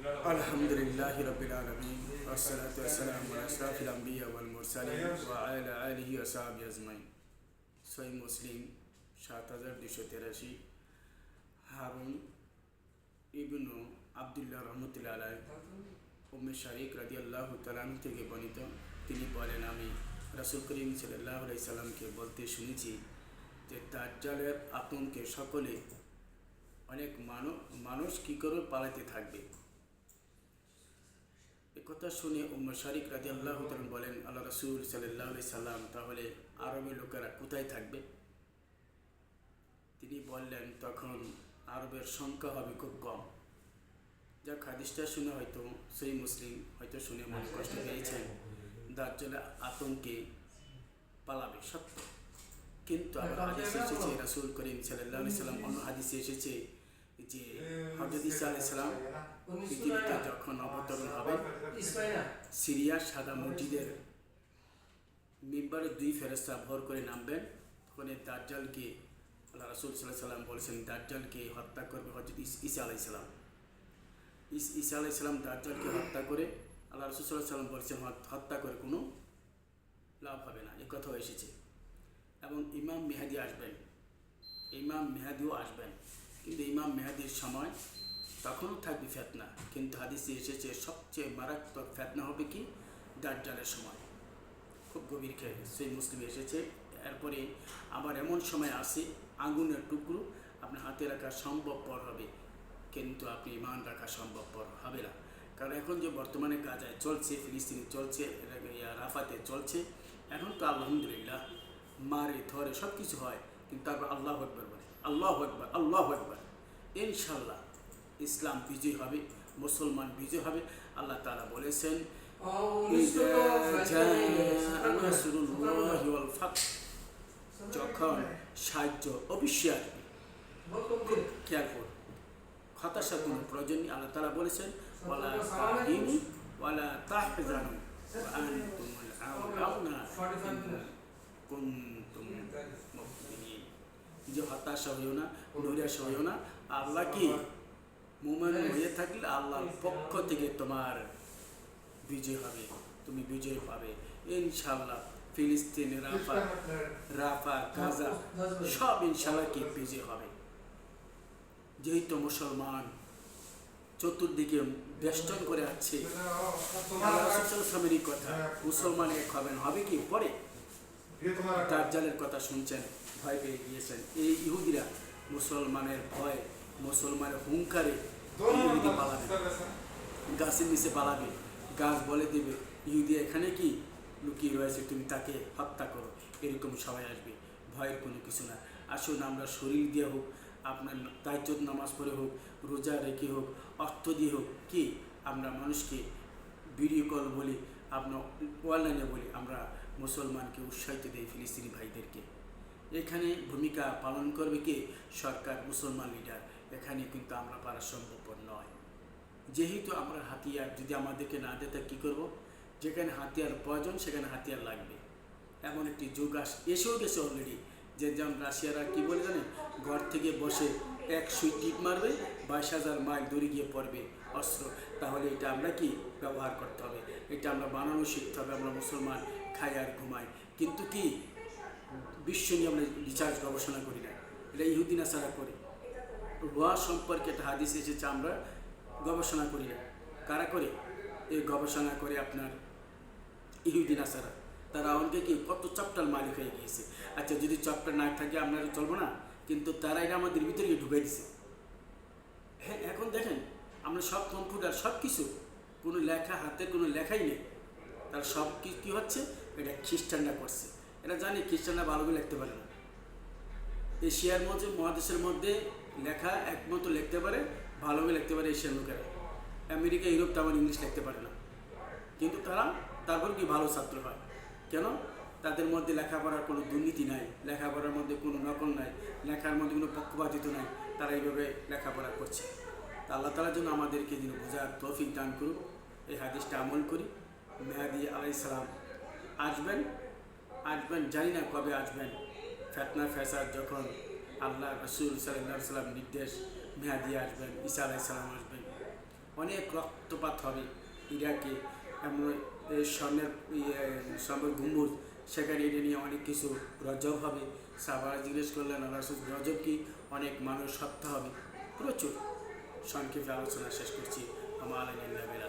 আলহামদুলিল্লাহি রাব্বিল আলামিন ওয়াসসালাতু ওয়াসসালামু আলা আশরাফিল আমবিয়া ওয়াল মুরসালিন ওয়া আলা আলিহি ওয়া সাহবিহি আজমাইন। সহিহ মুসলিম ৭২৮৩ হারুন ইবনু আব্দুল্লাহ রহমতুল্লাহ আলাইহি উম্মে শারিক রাদিয়াল্লাহু তাআলা থেকে বর্ণিত, তিনি বলেন, আমি রাসূল করিম সাল্লাল্লাহু আলাইহি সাল্লামকে বলতে শুনেছি যে দাজ্জালের আতঙ্কে সকলে অনেক মানুষ কী করে পালাতে থাকবে। একথা শুনে উম্মে শারিক রাদিয়াল্লাহু তাআলা বলেন, আল্লাহ রাসূল সাল্লাল্লাহু আলাইহি সাল্লাম, তাহলে আরবের লোকেরা কোথায় থাকবে? তিনি বললেন, তখন আরবের সংখ্যা হবে খুব কম। যা হাদিসটা শুনে হয়তো সহিহ মুসলিম হয়তো শুনে মনে কষ্ট পেয়েছেন, দাজ্জালের আতঙ্কে পালাবে সত্য, কিন্তু আবার হাদিসে এসেছে রাসূল করিম সাল্লাল্লাহু আলাইহি সাল্লাম অন্য হাদিসে এসেছে যে হযরত ঈসা আলাইহিস সালাম পৃথিবীতে যখন অবতরণ হবে, সিরিয়ার সাদা মসজিদের মিম্বারে 2 ফেরেশতা ভর করে নামবেন। তখন এই দাজ্জালকে আল্লাহ রাসূল সাল্লাল্লাহু আলাইহি সাল্লাম বলেছেন, দাজ্জালকে হত্যা করবে হযরত ঈসা আলাইহিস সালাম। ঈসা আলাইহিস সালাম দাজ্জালকে হত্যা করে, আল্লাহ রাসূল সাল্লাল্লাহু আলাইহি সাল্লাম বলেছেন, হত্যা করে কোনো লাভ হবে না, এই কথাও এসেছে। এবং ইমাম মেহেদী আসবেন, ইমাম মেহেদীও আসবেন, কিন্তু ইমাম মেহেদীর সময় তখনও থাকবে ফিতনা, কিন্তু হাদিসে এসেছে সবচেয়ে মারাত্মক ফিতনা হবে কি দাজ্জালের সময়, খুব গভীর খেয়ে সহিহ মুসলিমে এসেছে। এরপরে আবার এমন সময় আসে আগুনের টুকরো আপনার হাতে রাখা সম্ভবপর হবে, কিন্তু আপনি ইমান রাখা সম্ভবপর হবে না। কারণ এখন যে বর্তমানে গাজায় চলছে, ফিলিস্তিনে চলছে, রাফাতে চলছে, এখন তো আলহামদুলিল্লাহ মারে ধরে সব কিছু হয়, কিন্তু তারপর আল্লাহু আকবার বলে, আল্লাহু আকবার, আল্লাহু আকবার। ইনশাআল্লাহ ইসলাম বিজয় হবে, মুসলমান বিজয় হবে। আল্লাহ তাআলা বলেছেন, যখন সাহায্য অবশ্যই আসবে, খুব খেয়াল করুন, হতাশার কোনো প্রয়োজন নেই। আল্লাহ তাআলা বলেছেন, ওয়ালা তাহিনু ওয়ালা তাহজানু ওয়া আনতুমুল আ'লাউনা ইন কুনতুম মুমিনিন। যে হতাশা হইও না, নৈরাশ্য হইও না, আল্লাহ কি মুমিন হয়ে থাকলে আল্লাহর পক্ষ থেকে তোমার বিজয় হবে, তুমি বিজয় পাবে ইনশাআল্লাহ। ফিলিস্তিন, রাফা, গাজা সব ইনশাআল্লাহ কি বিজয় হবে। যেহেতু মুসলমান চতুর্দিকে বেষ্টন করে আছে, সামরিক কথা, মুসলমান এক হবেন, হবে কি পরে দাজ্জালের কথা শুনছেন, ভয় পেয়ে গিয়েছেন। এই ইহুদিরা মুসলমানের ভয়, মুসলমানের হুঙ্কারে ইহুদি পালাবে, গাছের নিচে পালাবে, গাছ বলে দেবে ইহুদি এখানে কি লুকিয়ে রয়েছে, তুমি তাকে হত্যা করো, এরকম সবাই আসবে। ভয়ের কোনো কিছু না। আসুন আমরা শরীর দিয়ে হোক, আপনার তাহাজ্জুদ নামাজ পড়ে হোক, রোজা রেখে হোক, অর্থ দিয়ে হোক, কি আমরা মানুষকে ভিডিও কল বলি, আপনার অনলাইনে বলি, আমরা মুসলমানকে উৎসাহিত দেই, ফিলিস্তিনি ভাইদেরকে। এখানে ভূমিকা পালন করবে কে? সরকার, মুসলমান লিডার। এখানে কিন্তু আমরা পারা সম্ভবপর নয়। যেহেতু আমরা হাতিয়ার যদি আমাদেরকে না দেয়, তা কী করবো? যেখানে হাতিয়ার প্রয়োজন সেখানে হাতিয়ার লাগবে। এমন একটি যুগ এসেও গেছে অলরেডি, যে যেমন রাশিয়ারা কী বলে জানেন, ঘর থেকে বসে এক সুই টিপ মারবে, 22,000 মাইল দূরে গিয়ে পড়বে অস্ত্র। তাহলে এটা আমরা কি ব্যবহার করতে হবে, এটা আমরা বানানো শিখতে হবে। আমরা মুসলমান খাই আর ঘুমাই, কিন্তু কি বিশ্ব নিয়ে আমরা রিসার্চ গবেষণা করি না, এটা ইহুদি নাসারা করে। লোহা সম্পর্কে একটা হাদিস এসেছে, আমরা গবেষণা করি না। কারা করে? এই গবেষণা করে আপনার ইহুদি নাসারা। তারা আমাকে কি কত চপ্টার মালিক হয়ে গিয়েছে। আচ্ছা, যদি চপ্টার না থাকে আপনারা চলবো না, কিন্তু তারা এটা আমাদের ভিতরে ঢুকাই দিছে। হ্যাঁ, এখন দেখেন আমরা সব কম্পিউটার সব কিছু, কোনো লেখা, হাতের কোনো লেখাই নেই, তার সব কী হচ্ছে, এটা খ্রিস্টানরা করছে। এটা জানি খ্রিস্টানরা ভালো করে লিখতে পারে না। এশিয়ার মধ্যে, মহাদেশের মধ্যে লেখা একমাত্র লিখতে পারে, ভালো করে লিখতে পারে এশিয়ার লোকেরা। আমেরিকা, ইউরোপ তেমন ইংলিশ লিখতে পারে না, কিন্তু তারা তারপর কি ভালো ছাত্র হয়। কেন? তাদের মধ্যে লেখাপড়ার কোনো দুর্নীতি নাই, লেখাপড়ার মধ্যে কোনো নকল নাই, লেখার মধ্যে কোনো পক্ষপাতিত্ব নাই, তারা এইভাবে লেখাপড়া করছে। তা আল্লাহ তাআলার জন্য আমাদেরকে যেন বোঝার তৌফিক দান করুক, এই হাদিসটা আমল করি। মেহেদী আলাইহিস সালাম আসবেন, জানি না কবে আসবেন। ফিতনা ফ্যাসাদ যখন আল্লাহ রাসূল সাল্লাল্লাহু আলাইহি ওয়াসাল্লাম নির্দেশ, মেহেদী আসবেন, ঈসা আলাইহিস সালাম আসবেন, অনেক রক্তপাত হবে ইরাকে, এমন এই স্বর্ণের গম্বুজ, সেখানে এটা নিয়ে অনেক কিছু রজব হবে। সাহাবারা জিজ্ঞেস করলেন রজব কি? অনেক মানুষ হত্যা হবে, প্রচুর। সংক্ষেপে আলোচনা শেষ করছি। আমার আলাইনা